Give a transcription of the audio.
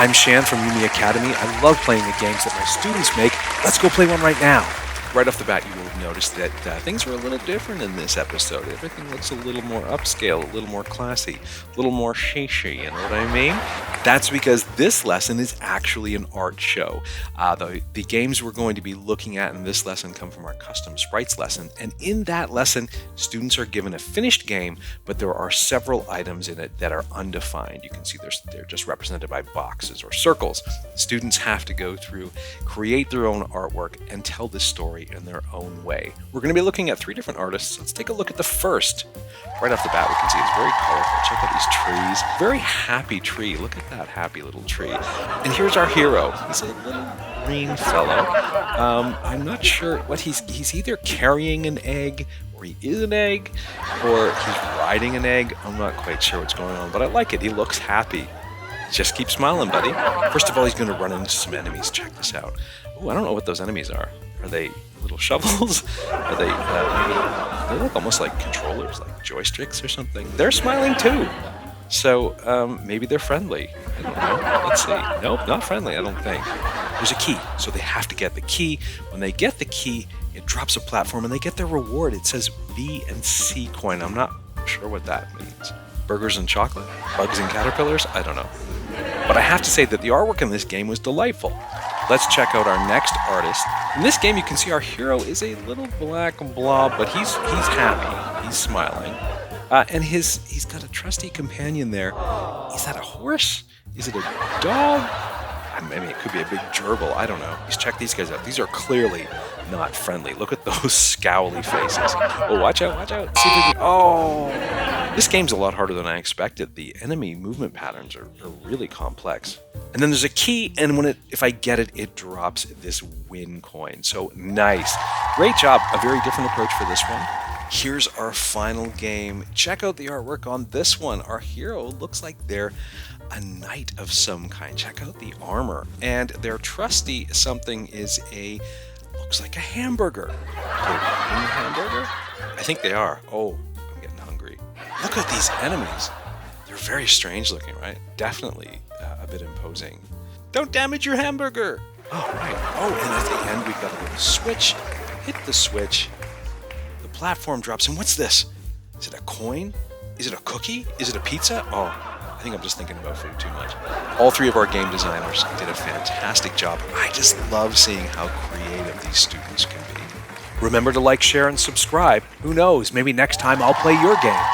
I'm Shan from UME Academy. I love playing the games that my students make. Let's go play one right now. Right off the bat, you will have noticed that things are a little different in this episode. Everything looks a little more upscale, a little more classy, a little more shishi, you know what I mean? That's because this lesson is actually an art show. The games we're going to be looking at in this lesson come from our custom Sprites lesson, and in that lesson, students are given a finished game, but there are several items in it that are undefined. You can see they're just represented by boxes or circles. Students have to go through, create their own artwork, and tell the story in their own way. We're going to be looking at 3 different artists. Let's take a look at the first. Right off the bat, we can see it's very colorful. Check out these trees. Very happy tree. Look at that happy little tree. And here's our hero. He's a little green fellow. I'm not sure what he's either carrying an egg, or he is an egg, or he's riding an egg. I'm not quite sure what's going on, but I like it. He looks happy. Just keep smiling, buddy. First of all, he's going to run into some enemies. Check this out. Oh, I don't know what those enemies are. Are they little shovels? Are they maybe they look almost like controllers, like joysticks or something? They're smiling too. So maybe they're friendly. I don't know. Let's see. Nope, not friendly, I don't think. There's a key, so they have to get the key. When they get the key, it drops a platform and they get their reward. It says V and C coin. I'm not sure what that means. Burgers and chocolate? Bugs and caterpillars? I don't know. But I have to say that the artwork in this game was delightful. Let's check out our next artist. In this game, you can see our hero is a little black blob, but he's happy. He's smiling. And he's got a trusty companion there. Is that a horse? Is it a dog? I mean, it could be a big gerbil. I don't know. Just check these guys out. These are clearly not friendly. Look at those scowly faces. Oh, watch out, watch out. See if we can... Oh! This game's a lot harder than I expected. The enemy movement patterns are really complex. And then there's a key, and if I get it, it drops this win coin. So nice. Great job. A very different approach for this one. Here's our final game. Check out the artwork on this one. Our hero looks like they're a knight of some kind. Check out the armor. And their trusty something looks like a hamburger. A hamburger? I think they are. Oh, I'm getting hungry. Look at these enemies. They're very strange looking, right? Definitely a bit imposing. Don't damage your hamburger. Oh, right. Oh, and at the end, we've got a little switch. Hit the switch. The platform drops. And what's this? Is it a coin? Is it a cookie? Is it a pizza? Oh, I think I'm just thinking about food too much. All 3 of our game designers did a fantastic job. I just love seeing how creative these students can be. Remember to like, share, and subscribe. Who knows, maybe next time I'll play your game.